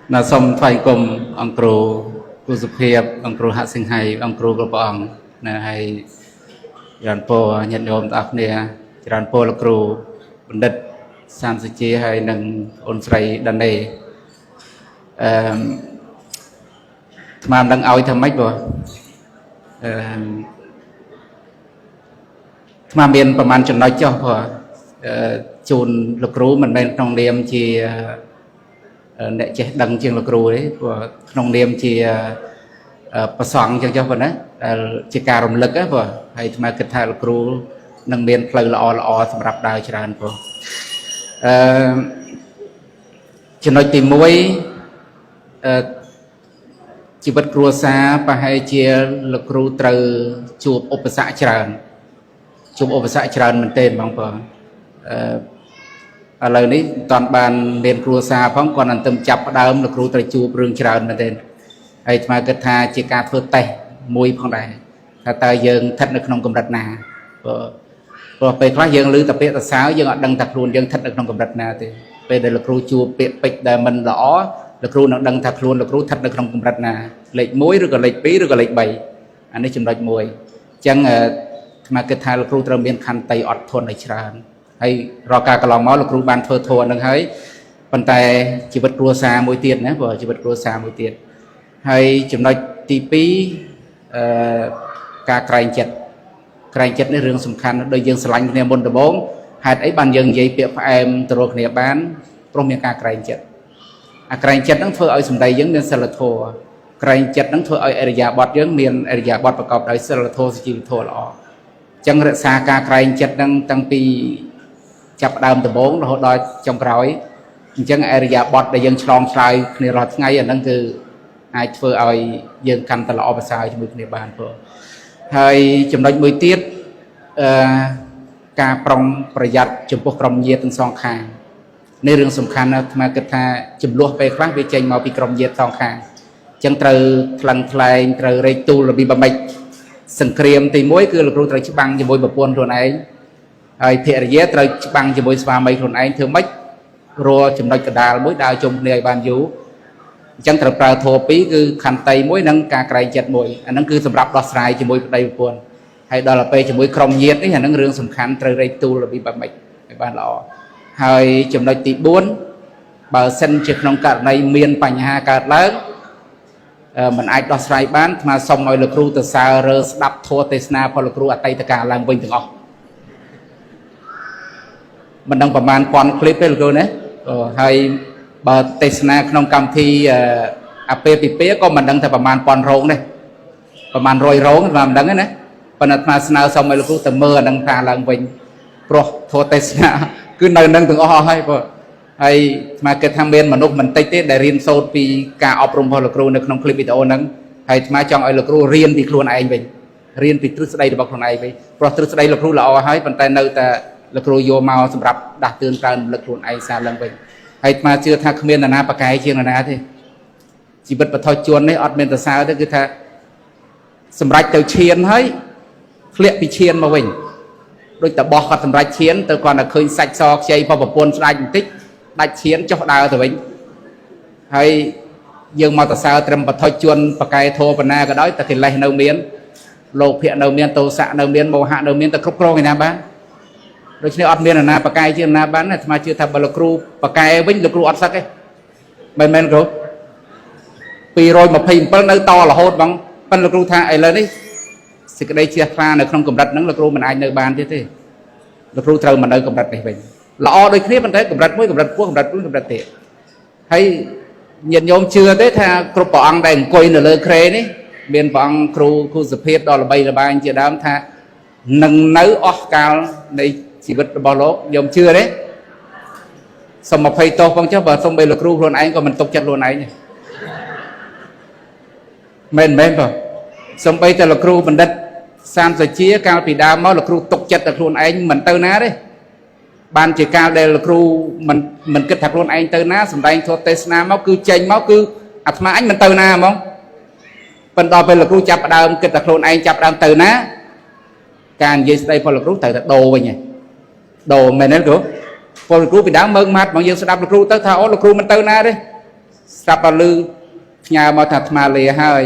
là xong phải cùng ông cừu cừu sụp hiệp ông cừu hạ sinh hay ông cừu của ông là hay rán po nhận ôm tạc nè rán po là cừu vấn đất san sự chia hay nâng ôn sậy đàn đề mà đang ao thầm mách rồi mà miềnประมาณ ចំណុច ចុះ ព្រោះ ជូន លោកគ្រូ មិន មែន ក្នុង នាម ជា អ្នក ចេះ ដឹង ជាង លោកគ្រូ ទេ ព្រោះ ក្នុង នាម ជា ប្រសង់ ចឹង ចុះ ប៉ុណ្ណា ដែល ជា ការ រំលឹក ព្រោះ ហើយ អាត្មា គិត ថា លោកគ្រូ នឹង មាន ផ្លូវ ល្អៗ សម្រាប់ ដើរ ច្រើន ព្រោះ ចំណុច ទី 1 ជីវិត គ្រួសារ ប្រហែល ជា លោកគ្រូ ត្រូវ ជួប ឧបសគ្គ ច្រើន ជួប ឧបសគ្គ ច្រើន មែនទេ បងប្អូន ឥឡូវ នេះ មិន តាន់ បាន មាន គ្រួសារ ផង គាត់ នឹង ទៅ ចាប់ ផ្ដើម លោកគ្រូ ត្រូវ ជួប រឿង ច្រើន មែនទេ ហើយ អាត្មា គិត ថា ជា ការ ធ្វើ តេស្ត មួយ ផង ដែរ ថា តើ យើង ស្ថិត នៅ ក្នុង កម្រិត ណា ព្រោះ ពេល ខ្លះ យើង ឮ តែ ពាក្យ សរសើរ យើង អត់ ដឹង ថា ខ្លួន យើង ស្ថិត នៅ ក្នុង កម្រិត ណា ទេ ពេល ដែល លោកគ្រូ ជួប ពាក្យ ពេចន៍ ដែល មិន ល្អ លោកគ្រូ នឹង ដឹង ថា ខ្លួន លោកគ្រូ ស្ថិត នៅ ក្នុង កម្រិត ណា លេខ 1 ឬក៏ លេខ 2 ឬក៏ លេខ 3 អានេះ ចំណុច 1 អញ្ចឹង អាត្មា គិត ថា លោកគ្រូ ត្រូវ មាន ខន្តី អត់ធន់ ឲ្យ ច្រើន ហើយ រាល់ ការ កន្លង មក លោកគ្រូ បាន ធ្វើ ធម៌ នឹង ហើយ ប៉ុន្តែ ជីវិត គ្រួសារ មួយ ទៀត ណា ព្រោះ ជីវិត គ្រួសារ មួយ ទៀត ហើយ ចំណុច ទី 2 ការ ក្រែង ចិត្ត ក្រែង ចិត្ត នេះ រឿង សំខាន់ ដូច យើង ស្រឡាញ់ គ្នា មុន ដំបូង ហេតុអី បាន យើង និយាយ ពាក្យ ផ្អែម ទៅ រក គ្នា បាន ព្រោះ មាន ការ ក្រែង ចិត្ត អា ក្រែង ចិត្ត ហ្នឹង ធ្វើ ឲ្យ សម្ដី យើង មាន សិលធម៌ ក្រែង ចិត្ត ហ្នឹង ធ្វើ ឲ្យ អរិយាបថ យើង មាន អរិយាបថ ប្រកប ដោយ សិលធម៌ សុជីវធម៌ ល្អ ចឹង រក្សា ការ ក្រែង ចិត្ត ហ្នឹង តាំងពី ចាប់ ដើម ដំបូង រហូត ដល់ ចុង ក្រោយ អញ្ចឹង អរិយាបថ ដែល យើង ឆ្លង ឆ្លើយ គ្នា រាល់ ថ្ងៃ អាហ្នឹង គឺ អាច ធ្វើ ឲ្យ យើង កាន់តែ ល្អ ប្រសើរ ជាមួយ គ្នា បាន ព្រោះ ហើយ ចំណុច មួយ ទៀត ការ ប្រុង ប្រយ័ត្ន ចំពោះ ក្រុមញាតិ ទាំង សង ខាង នេះ រឿង សំខាន់ ណាស់ អាត្មា គិត ថា ចំនួន ពេល ខ្លះ វា ចេញ មក ពី ក្រុមញាតិ សង ខាង ចឹង ត្រូវ ថ្លឹង ថ្លែង ត្រូវ រែកទូល របៀប ម៉េច សង្គ្រាម ទី 1 គឺ លោកគ្រូ ត្រូវ ច្បាំង ជាមួយ ប្រពន្ធ ខ្លួនឯង ហើយ ភរិយា ត្រូវ ច្បាំង ជាមួយ ស្វាមី ខ្លួនឯង ធ្វើ ម៉េច រាល់ ចំណុច កណ្ដាល មួយ ដើរ ជុំ គ្នា ឲ្យ បាន យូរ អញ្ចឹង ត្រូវ ប្រើ ធម៌ 2 គឺ ខន្តី 1 និង ការ ក្រែង ចិត្ត 1 អាហ្នឹង គឺ សម្រាប់ ដោះស្រាយ ជាមួយ ប្តី ប្រពន្ធ ហើយ ដល់ ពេល ជាមួយ ក្រុមញាតិ នេះ អាហ្នឹង រឿង សំខាន់ ត្រូវ រែកទូល របៀប ម៉េច ឲ្យ បាន ល្អ ហើយ ចំណុច ទី 4 បើ សិន ជា ក្នុង ករណី មាន បញ្ហា កើត ឡើង មិន អាច ដោះស្រាយ បាន អាត្មា សុំ ឲ្យ លោកគ្រូ ទៅ សើរើ ស្ដាប់ ធម៌ ទេសនា របស់ លោកគ្រូ អតីតកាល ឡើង វិញ ទាំង អស់ មិន ដឹង ប្រមាណ ពាន់ ឃ្លីប ទេ លោកគ្រូ ណា ហើយ បើ ទេសនា ក្នុង កម្មវិធី អាពាហ៍ពិពាហ៍ ក៏ មិន ដឹង ថា ប្រមាណ ពាន់ រោង ដែរ ប្រមាណ 100 រោង អាត្មា មិន ដឹង ទេ ណា ប៉ុន្តែ អាត្មា ស្នើ សុំ ឲ្យ លោកគ្រូ ទៅ មើល អានឹង ថា ឡើង វិញ ព្រោះ ធម៌ ទេសនា គឺ នៅ នឹង ទាំង អស់ ហើយ ព្រោះ ហើយ អាត្មា គិត ថា មាន មនុស្ស មិន តិច ទេ ដែល រៀន សូត្រ ពី ការ អប់រំ របស់ លោកគ្រូ នៅ ក្នុង ឃ្លីប វីដេអូ ហ្នឹង ហើយ អាត្មា ចង់ ឲ្យ លោកគ្រូ រៀន ពី ខ្លួន ឯង វិញ រៀន ពី ទ្រឹស្ដី របស់ ខ្លួន ឯង វិញ ព្រោះ ទ្រឹស្ដី លោកគ្រូ ល្អ ហើយ ប៉ុន្តែ នៅ តែ លោកគ្រូ យក មក សម្រាប់ ដាស់តឿន ក្រើន រំលឹក ខ្លួន ឯង សារ ឡើង វិញ ហើយ អាត្មា ជឿ ថា គ្មាន នរណា ប្រកែក ជាង នរណា ទេ ជីវិត បឋមជន នេះ អត់ មាន សរសើរ ទេ គឺ ថា សម្រាប់ ទៅ ឈាន ហើយ ធ្លាក់ ពី ឈាន មក វិញ ដូច តបោះ គាត់ សម្រាប់ ឈាន ទៅ គាត់ តែ ឃើញ សាច់ ស ខ្ចី ប្រពន្ធ ស្ដាច់ បន្តិច ដាច់ ឈាន ចុះ ដើរ ទៅ វិញ ហើយ យើង មក សរសើរ ត្រឹម បឋមជន ប្រកែក ធម៌ ប៉ុណ្ណា ក៏ ដោយ តែ កិលេស នៅ មាន លោភៈ នៅ មាន ទោសៈ នៅ មាន មោហៈ នៅ មាន តែ គ្រប់គ្រង ឯណា បាន ដូច្នេះ អត់ មាន នរណា ប្រកែក ជាង នរណា បាន អាត្មា ជឿ ថា បើ លោកគ្រូ ប្រកែក វិញ លោកគ្រូ អត់ សឹក ទេ មិន មែន គ្រូ 227 នៅ ត រហូត បង ប៉ុន្តែ លោកគ្រូ ថា ឥឡូវ នេះ សេចក្តី ជ្រះថ្លា នៅ ក្នុង កម្រិត ហ្នឹង លោកគ្រូ មិន អាច នៅ បាន ទៀត ទេ លោកគ្រូ ត្រូវ មក នៅ កម្រិត នេះ វិញ ល្អ ដូច គ្នា ប៉ុន្តែ កម្រិត មួយ កម្រិត ពោះ កម្រិត 2 កម្រិត ទៀត ហើយ ញាតិញោម ជឿ ទេ ថា គ្រប់ ព្រះអង្គ ដែល អង្គុយ នៅ លើ ក្រែ នេះ មាន ព្រះអង្គ គ្រូ គូសុភាព ដ៏ ល្បី ល្បាញ ជា ដើម ថា នឹង នៅ អស់ កាល នៃ ជីវិត របស់ លោក ញោម ជឿ ទេ សុំ 20 ទោស ផង ចុះ បើ សុំ បី លោកគ្រូ ខ្លួន ឯង ក៏ មិន ទុក ចិត្ត ខ្លួន ឯង មែន មែន បង សុំ បី តែ លោកគ្រូ បណ្ឌិត សាមសាជា កាល ពី ដើម មក លោកគ្រូ ទុក ចិត្ត តែ ខ្លួន ឯង មិន ទៅ ណា ទេ បាន ជា កាល ដែល លោកគ្រូ មិន គិត ថា ខ្លួន ឯង ទៅ ណា សម្ដែង ធម៌ ទេសនា មក គឺ ចេញ មក គឺ អាត្មា អញ មិន ទៅ ណា ហ្មង ប៉ុន្តែ ដល់ ពេល លោកគ្រូ ចាប់ ដើម គិត ថា ខ្លួន ឯង ចាប់ ដើម ទៅ ណា ការ និយាយ ស្ដី របស់ លោកគ្រូ ត្រូវ តែ ដូរ វិញ ដូរ មែន ទេ គ្រូ ពល លោកគ្រូ ពី ដើម មើង ម៉ាត់ ហ្មង យើង ស្ដាប់ លោកគ្រូ ទៅ ថា អូ លោកគ្រូ មិន ទៅ ណា ទេ ស្រាប់តែលឺផ្ញើមកថាអាត្មាលាហើយ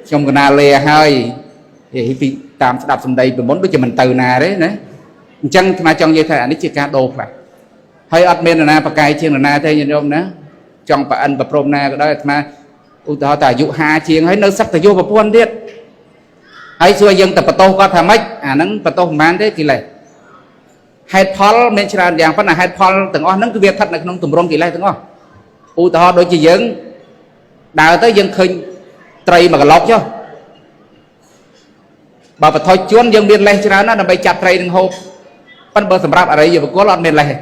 ខ្ញុំកណាលាហើយពីតាមស្ដាប់សម្ដីពីមុនដូចជាមិនទៅណាទេណាអញ្ចឹងអាត្មាចង់និយាយថាអានេះជាការដូរផ្លាស់ហើយអត់មាននរណាប្រកែកជាងនរណាទេញាតិញោមណាចង់ប្រអិនប្រព្រំណាក៏ដោយអាត្មាឧទាហរណ៍តែអាយុ50ជាងហើយនៅសឹកតែយកប្រពន្ធទៀតហើយសួរយើងតែបន្ទោសគាត់ថាម៉េចអាហ្នឹងបន្ទោសមិនបានទេកិលេសហេតុផលមានច្រើនយ៉ាងប៉ុន្តែហេតុផលទាំងអស់ហ្នឹងគឺវាស្ថិតនៅក្នុងទម្រង់កិលេសទាំងអស់ឧទាហរណ៍ដូចជាយើងដើរទៅយើងឃើញត្រីមួយកន្លុកចុះបើបថុជជួនយើងមានលេសច្រើនណាស់ដើម្បីចាប់ត្រីនឹងហូបប៉ុន្តែបើសម្រាប់អរិយបុគ្គលអត់មានលេសទេ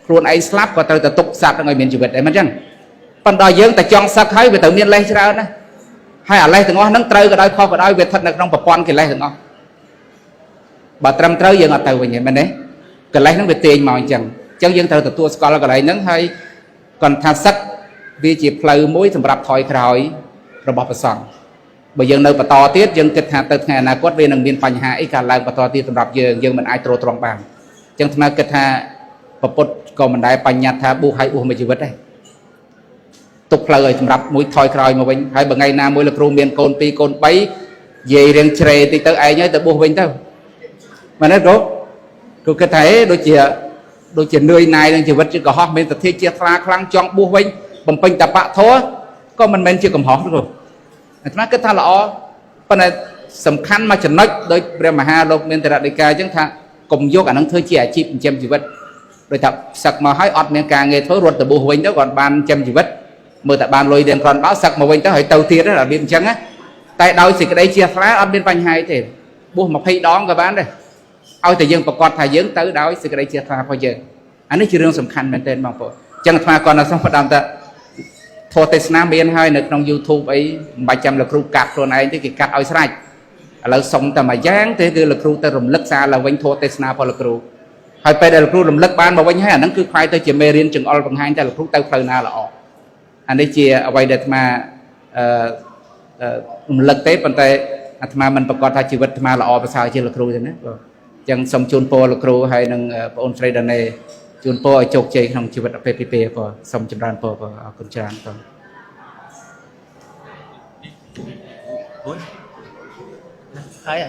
ខ្លួនឯងស្លាប់ក៏ត្រូវតែទុកសត្វនឹងឲ្យមានជីវិតដែរមិនអញ្ចឹងប៉ុន្តែយើងតែចង់សឹកហើយវាត្រូវមានលេសច្រើនណាស់ហើយអាលេសទាំងអស់ហ្នឹងត្រូវក៏ដោយខុសក៏ដោយវាស្ថិតនៅក្នុងប្រព័ន្ធកិលេសទាំងអស់បើត្រឹមត្រូវយើងអត់ទៅវិញទេមែនទេកិលេសហ្នឹងវាទាញមកអញ្ចឹងយើងត្រូវទទួលស្គាល់កន្លែងហ្នឹងហើយគាត់ថាសឹកវាជាផ្លូវមួយសម្រាប់ថយក្រោយរបស់ព្រះសង្ឃបើយើងនៅបន្តទៀតយើងគិតថាទៅថ្ងៃអនាគតវានឹងមានបញ្ហាអីកើតឡើងបន្តទៀតសម្រាប់យើងមិនអាចទ្រទ្រង់បានអញ្ចឹងថ្មគិតថាពុទ្ធក៏មិនដែលបញ្ញត្តិថាបួសឲ្យបួសមួយជីវិតដែរទុកផ្លូវឲ្យសម្រាប់មួយថយក្រោយមកវិញហើយបើថ្ងៃណាមួយលោកគ្រូមានកូន2កូន3និយាយរៀងជ្រេតិចទៅឯងហើយទៅបួសវិញទៅមែនទេគ្រូគិតថាដូចជានឿយណាយនឹងជីវិតជាកុហកមានសទ្ធាជាខ្លាខ្លាំងចង់បួសវិញបំពេញតបៈធម៌ក៏មិនមែនជាកំហុសទេគ្រូអាត្មាគិតថាល្អប៉ុន្តែសំខាន់មួយចំណុចដោយព្រះមហាលោកមានតរដីកាអញ្ចឹងថាកុំយកអានឹងធ្វើជាអាជីពចិញ្ចឹមជីវិតដោយថាសឹកមកហើយអត់មានការងារធ្វើរត់ទៅបួសវិញទៅគាត់បានចិញ្ចឹមជីវិតមើលតែបានលុយរៀងគ្រាន់បើសឹកមកវិញទៅហើយទៅទៀតរបៀបអញ្ចឹងតែដោយសេចក្តីជ្រះថ្លាអត់មានបញ្ហាទេបួស20ដងក៏បានដែរឲ្យតែយើងប្រកាសថាយើងទៅដោយសេចក្តីជ្រះថ្លារបស់យើងអានេះជារឿងសំខាន់មែនទែនបងប្អូនអញ្ចឹងអាត្មាគាត់នៅសូមផ្ដាំថាធម៌ទេសនាមានហើយនៅក្នុង YouTube អីមិនបាច់ចាំលោកគ្រូកាត់ខ្លួនឯងទេគេកាត់ឲ្យស្រេចឥឡូវសុំតែមួយយ៉ាងទេគឺលោកគ្រូទៅរំលឹកសារឡើងវិញធម៌ទេសនារបស់លោកគ្រូហើយពេលដែលលោកគ្រូរំលឹកបានមកវិញហើយអាហ្នឹងគឺខ្លាយទៅជាមេរៀនចង្អុលបង្ហាញតែលោកគ្រូទៅផ្លូវណាល្អអានេះជាអ្វីដែលអាត្មារំលឹកទេប៉ុន្តែអាត្មាមិនប្រកាសថាជីវិតអាត្មាល្អប្រសើរជាងលោកគ្រូទេណាបាទអញ្ចឹងសូមជូនពរលោកគ្រូហើយនឹងបងអូនស្រីដាណេជូនពរឲ្យជោគជ័យក្នុងជីវិតអពាហ៍ពិពាហ៍បាទសូមចម្រើនពរបាទអរគុណច្រើនបាទហើយ